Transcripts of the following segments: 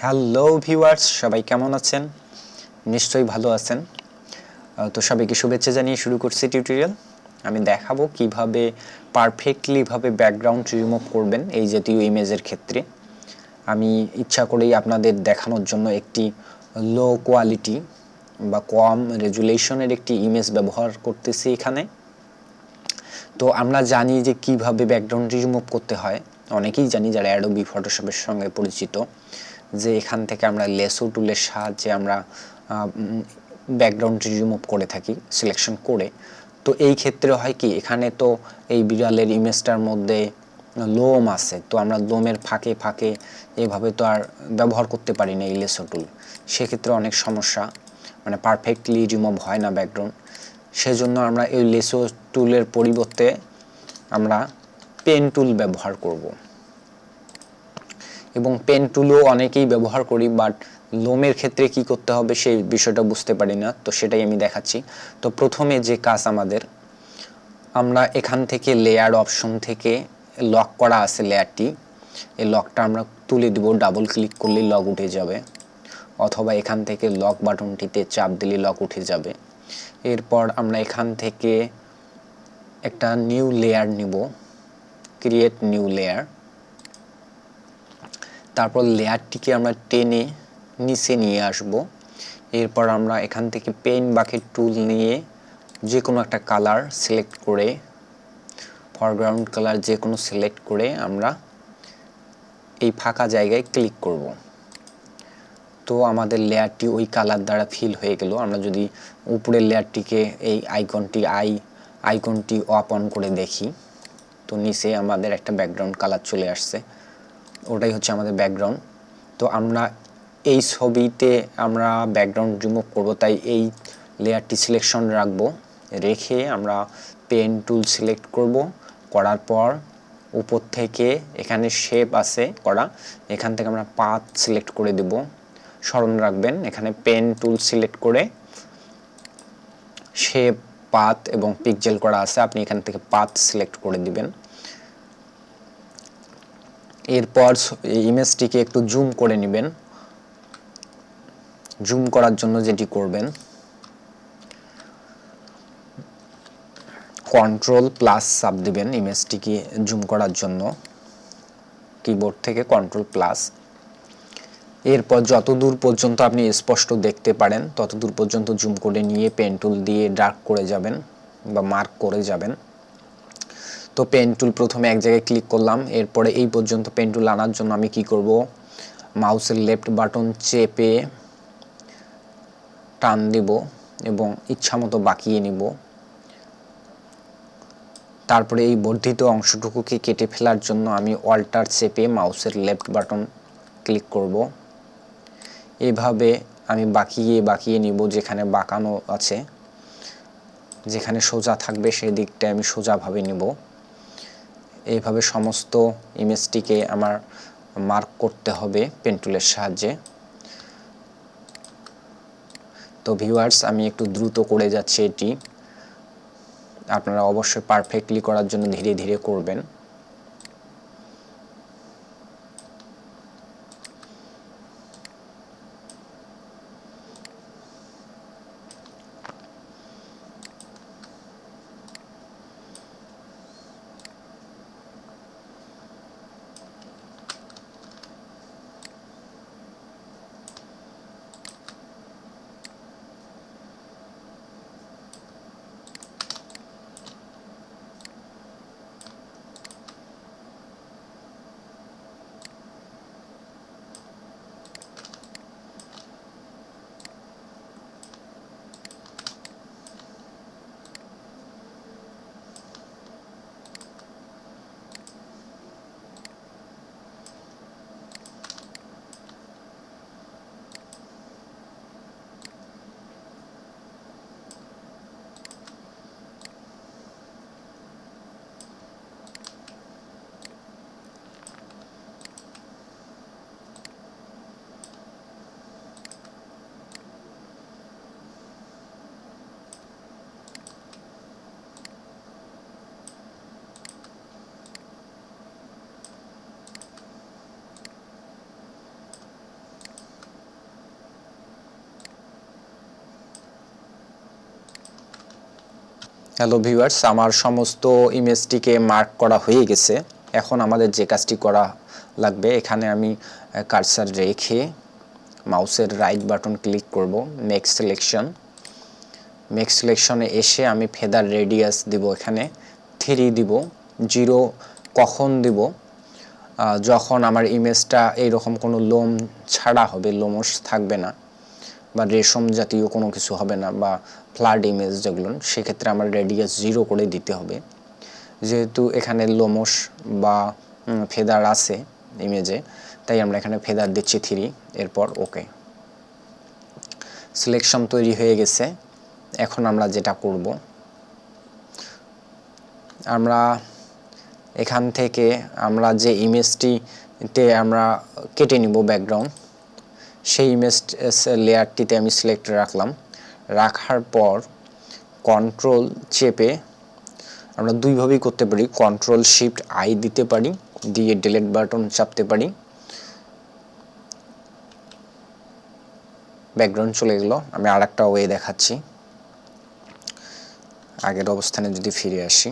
Hello viewers, সবাই কেমন আছেন? নিশ্চয়ই ভালো আছেন। তো সবাইকে শুভেচ্ছা জানিয়ে শুরু করছি টিউটোরিয়াল। আমি দেখাবো কিভাবে পারফেক্টলি ব্যাকগ্রাউন্ড রিমুভ করবেন এই জাতীয় ইমেজের ক্ষেত্রে। আমি ইচ্ছা করেই আপনাদের দেখানোর জন্য একটি লো কোয়ালিটি বা কম রেজুলেশনের একটি ইমেজ ব্যবহার করতেছি এখানে। তো আমরা জানি যে কিভাবে ব্যাকগ্রাউন্ড রিমুভ করতে হয়, অনেকেই জানি যারা অ্যাডোবি ফটোশপের সঙ্গে পরিচিত, যে এখান থেকে আমরা লেসো টুলের সাহায্যে আমরা ব্যাকগ্রাউন্ড রিমুভ করে থাকি সিলেকশন করে। তো এই ক্ষেত্রে হয় কি, এখানে তো এই বিড়ালের ইমেজটার মধ্যে লোম আছে, তো আমরা লোমের ফাঁকে ফাঁকে এভাবে তো আর ব্যবহার করতে পারি না এই লেসো টুল। সেক্ষেত্রে অনেক সমস্যা, মানে পারফেক্টলি রিমুভ হয় না ব্যাকগ্রাউন্ড। সেজন্য আমরা এই লেসো টুলের পরিবর্তে আমরা পেন টুল ব্যবহার করব। এবং পেন টুলও অনেকেই ব্যবহার করি, বাট লোমের ক্ষেত্রে কি করতে হবে সেই বিষয়টা বুঝতে পারি না, তো সেটাই আমি দেখাচ্ছি। তো প্রথমে যে কাজ আমাদের, আমরা এখান থেকে লেয়ার অপশন থেকে লক করা আছে লেয়ারটি, এই লকটা আমরা তুলে দিব, ডাবল ক্লিক করলেই লক উঠে যাবে, অথবা এখান থেকে লক বাটনটিতে চাপ দিলে লক উঠে যাবে। এরপর আমরা এখান থেকে একটা নিউ লেয়ার নিব, ক্রিয়েট নিউ লেয়ার। তারপর লেয়ারটিকে আমরা টেনে নিচে নিয়ে আসব। এরপর আমরা এখান থেকে পেইন্ট বাকেট টুল নিয়ে যে কোনো একটা কালার সিলেক্ট করে, ফরগ্রাউন্ড কালার যে কোনো সিলেক্ট করে আমরা এই ফাঁকা জায়গায় ক্লিক করব। তো আমাদের লেয়ারটি ওই কালার দ্বারা ফিল হয়ে গেল। আমরা যদি উপরের লেয়ারটিকে এই আইকনটি অফ অন করে দেখি, তো নিচে আমাদের একটা ব্যাকগ্রাউন্ড কালার চলে আসছে, ওটাই হচ্ছে আমাদের ব্যাকগ্রাউন্ড। তো আমরা এই ছবিতে আমরা ব্যাকগ্রাউন্ড রিমুভ করব, তাই এই লেয়ারটি সিলেকশন রাখবো, রেখে আমরা পেন টুল সিলেক্ট করব। করার পর উপর থেকে এখানে শেপ আছে করা, এখান থেকে আমরা পাথ সিলেক্ট করে দেব। স্মরণ রাখবেন, এখানে পেন টুল সিলেক্ট করে শেপ, পাথ এবং পিক্সেল করা আছে, আপনি এখান থেকে পাথ সিলেক্ট করে দিবেন। এরপর ইমেজটিকে একটু জুম করে নেবেন। জুম করার জন্য যেটি করবেন, কন্ট্রোল প্লাস চাপ দিবেন ইমেজটিকে জুম করার জন্য, কিবোর্ড থেকে কন্ট্রোল প্লাস। এরপর যতদূর পর্যন্ত আপনি স্পষ্ট দেখতে পারেন ততদূর পর্যন্ত জুম করে নিয়ে পেন টুল দিয়ে ডার্ক করে যাবেন বা মার্ক করে যাবেন। তো পেন টুল প্রথমে এক জায়গায় ক্লিক করলাম, এরপরে এই পর্যন্ত পেন টুল আনার জন্য আমি কি করব, মাউসের লেফট বাটন চেপে টান দিব এবং ইচ্ছামতো বাঁকিয়ে নিব। তারপরে এই বর্ধিত অংশটুকুকে কেটে ফেলার জন্য আমি অল্টার চেপে মাউসের লেফট বাটন ক্লিক করব। এভাবে আমি বাঁকিয়ে নিব, যেখানে বাঁকানো আছে, যেখানে সোজা থাকবে সেই দিকটায় আমি সোজাভাবে নিব। এইভাবে সমস্ত ইমেজটিকে আমার মার্ক করতে হবে পেন টুলের সাহায্যে। তো ভিউয়ার্স, আমি একটু দ্রুত করে যাচ্ছি এটি, আপনারা অবশ্যই পারফেক্টলি করার জন্য ধীরে ধীরে করবেন। হ্যালো ভিউয়ার্স, আমার সমস্ত ইমেজটিকে মার্ক করা হয়ে গেছে। এখন আমাদের যে কাজটি করা লাগবে, এখানে আমি কার্সার রেখে মাউসের রাইট বাটন ক্লিক করব, মেক সিলেকশনে এসে আমি ফেদার রেডিয়াস দিব, এখানে 3 দিব। 0 কখন দিব? যখন আমার ইমেজটা এইরকম কোনো লোম ছাড়া হবে, লোমশ থাকবে না বা রেশম জাতীয় কোনো কিছু হবে না বা ফ্ল্যাট ইমেজ যেগুলো, সেক্ষেত্রে আমার রেডিয়াস 0 করে দিতে হবে। যেহেতু এখানে লোমশ বা ফেদার আছে ইমেজে, তাই আমরা এখানে ফেদার দিচ্ছি 3। এরপর ওকে, সিলেকশন তৈরি হয়ে গেছে। এখন আমরা যেটা করব, আমরা এখান থেকে আমরা যে ইমেজটিতে আমরা কেটে নিব ব্যাকগ্রাউন্ড, সেই ইমেজ লেয়ারটিতে আমি সিলেক্ট রাখলাম। রাখার পর কন্ট্রোল চেপে আমরা দুইভাবেই করতে পারি, Ctrl+Shift+I দিতে পারি, দিয়ে ডিলিট বাটন চাপতে পারি। ব্যাকগ্রাউন্ড চলে গেল। আমি আরেকটা ওয়ে দেখাচ্ছি। আগের অবস্থানে যদি ফিরে আসি,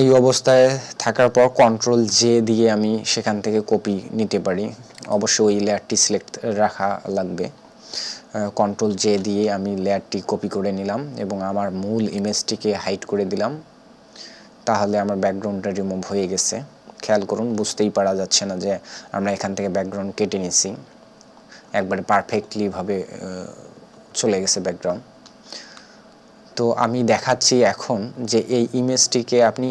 এই অবস্থায় থাকার পর Ctrl+J দিয়ে আমি সেখান থেকে কপি নিতে পারি। অবশ্যই ওই লেয়ারটি সিলেক্ট রাখা লাগবে। Ctrl+J দিয়ে আমি লেয়ারটি কপি করে নিলাম এবং আমার মূল ইমেজটিকে হাইড করে দিলাম। তাহলে আমার ব্যাকগ্রাউন্ডটা রিমুভ হয়ে গেছে। খেয়াল করুন, বুঝতেই পারা যাচ্ছে না যে আমরা এখান থেকে ব্যাকগ্রাউন্ড কেটে নিছি। একবারে পারফেক্টলি ভাবে চলে গেছে ব্যাকগ্রাউন্ড। তো আমি দেখাচ্ছি এখন যে এই ইমেজটিকে আপনি,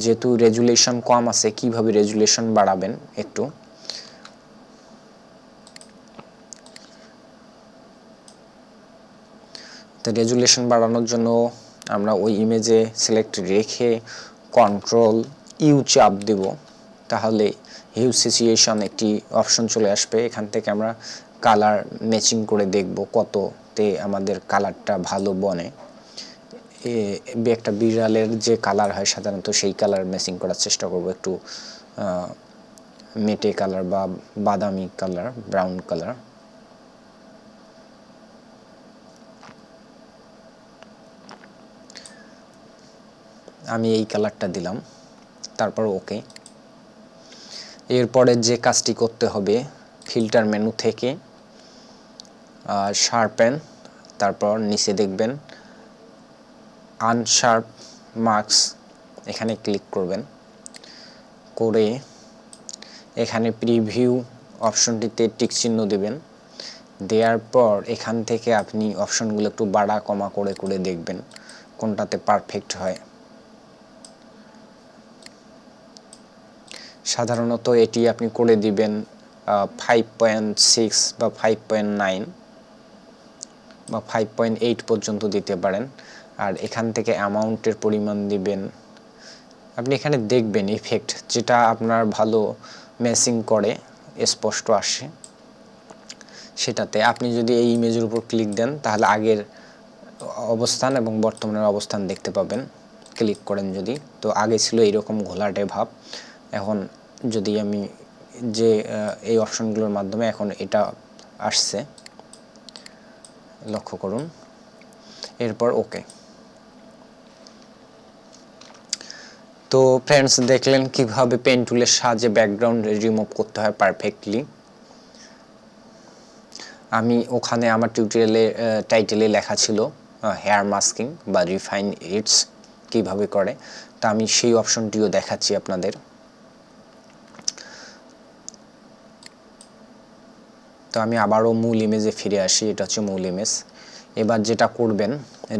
যেহেতু রেজুলেশন কম আছে, কিভাবে রেজুলেশন বাড়াবেন একটু। তো রেজুলেশন বাড়ানোর জন্য আমরা ওই ইমেজে সিলেক্ট রেখে Ctrl+U চাপ দেব, তাহলে হিউ সিচুয়েশন একটি অপশন চলে আসবে। এখান থেকে আমরা কালার ম্যাচিং করে দেখব কততে আমাদের কালারটা ভালো বনে। একটা বিড়ালের যে কালার হয় সাধারণত, সেই কালার ম্যাচিং করার চেষ্টা করব, একটু মেটে কালার বা বাদামি কালার, ব্রাউন কালার। আমি এই কালারটা দিলাম, তারপর ওকে। এরপরে যে কাজটি করতে হবে, ফিল্টার মেনু থেকে শার্পেন, তারপর নিচে দেখবেন আনশার্প মার্কস, এখানে ক্লিক করবেন। করে এখানে প্রিভিউ অপশনটিতে টিক চিহ্ন দেবেন। দেওয়ার পর এখান থেকে আপনি অপশনগুলো একটু বাড়া কমা করে করে দেখবেন কোনটাতে পারফেক্ট হয়। সাধারণত এটি আপনি করে দিবেন 5.6 বা 5.9 বা 5.8 পর্যন্ত দিতে পারেন। আর এখান থেকে অ্যামাউন্টের পরিমাণ দিবেন, আপনি এখানে দেখবেন ইফেক্ট যেটা আপনার ভালো ম্যাচিং করে, স্পষ্ট আসে সেটাতে। আপনি যদি এই ইমেজের উপর ক্লিক দেন, তাহলে আগের অবস্থান এবং বর্তমানের অবস্থান দেখতে পাবেন। ক্লিক করেন যদি, তো আগে ছিল এইরকম ঘোলাটে ভাব, এখন যদি আমি যে এই অপশনগুলোর মাধ্যমে এখন এটা আসছে, লক্ষ্য করুন। এরপর ওকে। তো ফ্রেন্ডস, দেখলেন কিভাবে পেন টুলের সাহায্যে ব্যাকগ্রাউন্ড রিমুভ করতে হয় পারফেক্টলি। আমি ওখানে আমার টিউটোরিয়ালে টাইটেলে লেখা ছিল হেয়ার মাস্কিং বা রিফাইন এডস কিভাবে করে, তা আমি সেই অপশনটিও দেখাচ্ছি আপনাদের। তো আমি আবারও মূল ইমেজে ফিরে আসি, এটা হচ্ছে মূল ইমেজ। এবার যেটা করবেন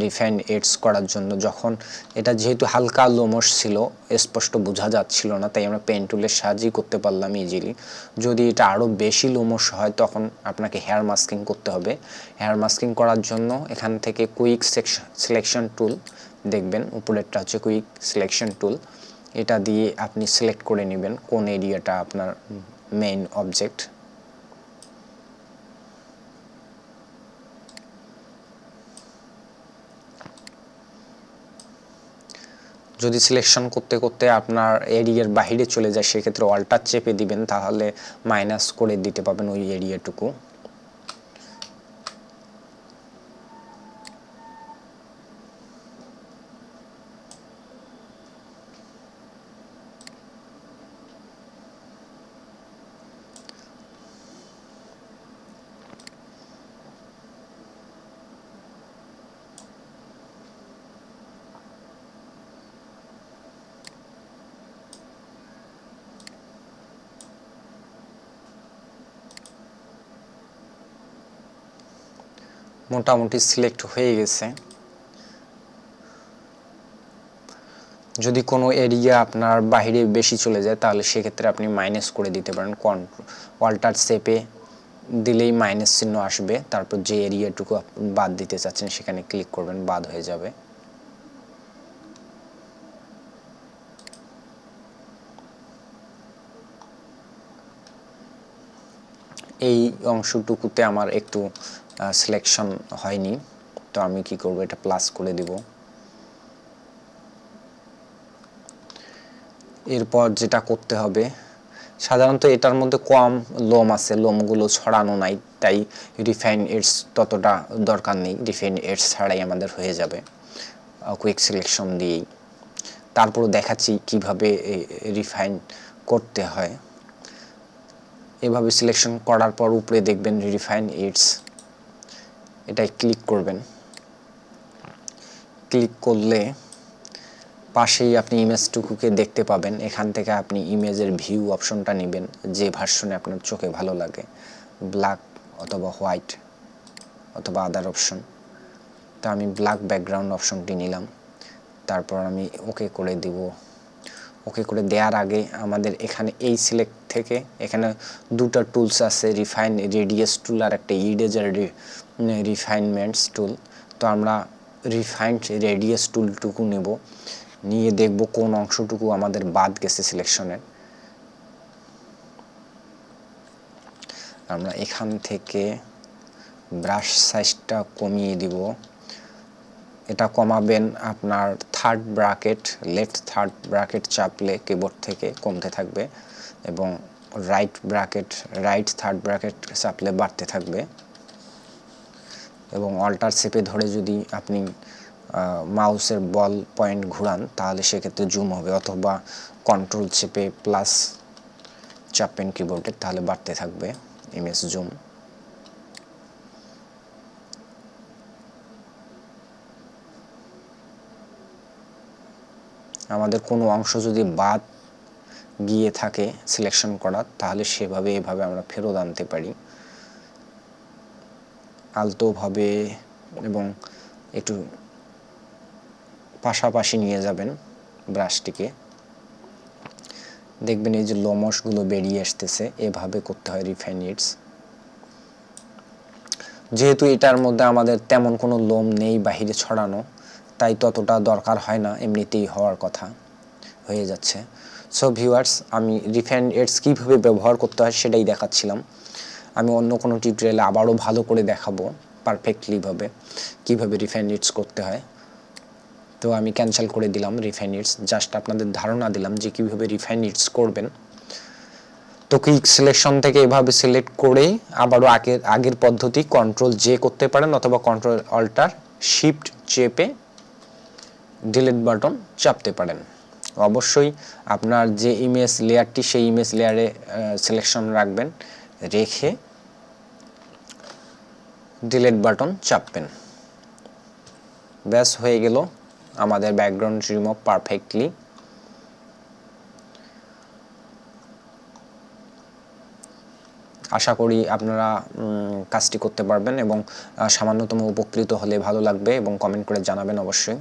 রিফাইন এডস করার জন্য, যখন এটা যেহেতু হালকা লোমশ ছিল, স্পষ্ট বোঝা যাচ্ছিল না, তাই আমরা পেন টুলের সাহায্যেই করতে পারলাম ইজিলি। যদি এটা আরও বেশি লোমশ হয়, তখন আপনাকে হেয়ার মাস্কিং করতে হবে। হেয়ার মাস্কিং করার জন্য এখান থেকে কুইক সিলেকশন টুল দেখবেন, উপরেরটা হচ্ছে কুইক সিলেকশন টুল। এটা দিয়ে আপনি সিলেক্ট করে নেবেন কোন এরিয়াটা আপনার মেইন অবজেক্ট। যদি সিলেকশন করতে করতে আপনার এরিয়ার বাইরে চলে যায় সেক্ষেত্রে অল্টার চেপে দিবেন, তাহলে মাইনাস করে দিতে পারবেন ওই এরিয়াটুকু। মোটামুটি সিলেক্ট হয়ে গেছে। যদি কোনো এরিয়া আপনার বাইরে বেশি চলে যায় তাহলে সেক্ষেত্রে আপনি মাইনাস করে দিতে পারেন। অল্টার চেপে দিলেই মাইনাস চিহ্ন আসবে, তারপর যে এরিয়াটুকু বাদ দিতে চাচ্ছেন সেখানে ক্লিক করবেন, বাদ হয়ে যাবে। এই অংশটুকুতে আমার একটু সিলেকশন হয়নি, তো আমি কি করব, এটা প্লাস করে দিব। এরপর যেটা করতে হবে, সাধারণত এটার মধ্যে কম লোম আছে, লোমগুলো ছড়ানো নাই, তাই রিফাইন এডস ততটা দরকার নেই। রিফাইন এডস ছাড়াই আমাদের হয়ে যাবে কুইক সিলেকশন দিয়েই। তারপর দেখাচ্ছি কিভাবে রিফাইন করতে হয়। এভাবে সিলেকশন করার পর উপরে দেখবেন রিফাইন এডস, এটাই ক্লিক করবেন। ক্লিক করলে পাশেই আপনি ইমেজটুকুকে দেখতে পাবেন। এখান থেকে আপনি ইমেজের ভিউ অপশনটা নেবেন, যে ভার্সনে আপনার চোখে ভালো লাগে, ব্ল্যাক অথবা হোয়াইট অথবা আদার অপশন। তো আমি ব্ল্যাক ব্যাকগ্রাউন্ড অপশনটি নিলাম, তারপর আমি ওকে করে দিব। ওকে করে দেওয়ার আগে আমাদের এখানে এই সিলেক্ট থেকে এখানে দুটো টুলস আছে, রিফাইন রেডিয়াস টুল আর একটা ইরেজার রিফাইনমেন্টস টুল। তো আমরা রিফাইন্ড রেডিয়াস টুলটুকু নেব, নিয়ে দেখব কোন অংশটুকু আমাদের বাদ গেছে সিলেকশনের। আমরা এখান থেকে ব্রাশ সাইজটা কমিয়ে দিব। এটা কমাবেন আপনার third bracket, left third bracket চাপলে কিবোর্ড থেকে কমতে থাকবে, এবং রাইট থার্ড ব্র্যাকেট চাপলে বাড়তে থাকবে। এবং অল্টার চেপে ধরে যদি আপনি মাউসের বল পয়েন্ট ঘুরান তাহলে সেক্ষেত্রে জুম হবে, অথবা কন্ট্রোল চেপে প্লাস চাপেন কিবোর্ডে, তাহলে বাড়তে থাকবে ইমেজ জুম। আমাদের কোনো অংশ যদি বাদ গিয়ে থাকে সিলেকশন করার, তাহলে সেভাবে এভাবে আমরা ফেরত আনতে পারি আলতোভাবে, এবং একটু পাশাপাশি নিয়ে যাবেন ব্রাশটিকে। দেখবেন এই যে লোমশগুলো বেরিয়ে আসতেছে, এভাবে করতে হয় রিফাইন এডস। যেহেতু এটার মধ্যে আমাদের তেমন কোনো লোম নেই বাহিরে ছড়ানো, তাই ততটা দরকার হয় না, এমনিতেই হওয়ার কথা হয়ে যাচ্ছে। সো ভিউয়ার্স, আমি রিফাইন এডস কীভাবে ব্যবহার করতে হয় সেটাই দেখাচ্ছিলাম। আমি অন্য কোনো টিউটোরিয়ালে আবারও ভালো করে দেখাবো পারফেক্টলিভাবে কীভাবে রিফাইন এডস করতে হয়। তো আমি ক্যান্সেল করে দিলাম রিফাইন এডস, জাস্ট আপনাদের ধারণা দিলাম যে কীভাবে রিফাইন এডস করবেন। তো কুইক সিলেকশন থেকে এভাবে সিলেক্ট করে আবারও আগের পদ্ধতি কন্ট্রোল জে করতে পারেন, অথবা কন্ট্রোল অল্টার শিফট চেপে ডিলিট বাটন চাপতে পারেন। অবশ্যই আপনার যে ইমেজ লেয়ারটি সেই ইমেজ লেয়ারে সিলেকশন রাখবেন, রেখে ডিলিট বাটন চাপবেন। ব্যাস হয়ে গেল আমাদের ব্যাকগ্রাউন্ড রিমুভ পারফেক্টলি। আশা করি আপনারা কাজটি করতে পারবেন, এবং সামান্যতম উপকৃত হলে ভালো লাগবে, এবং কমেন্ট করে জানাবেন অবশ্যই।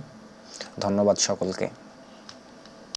ধন্যবাদ সকলকে।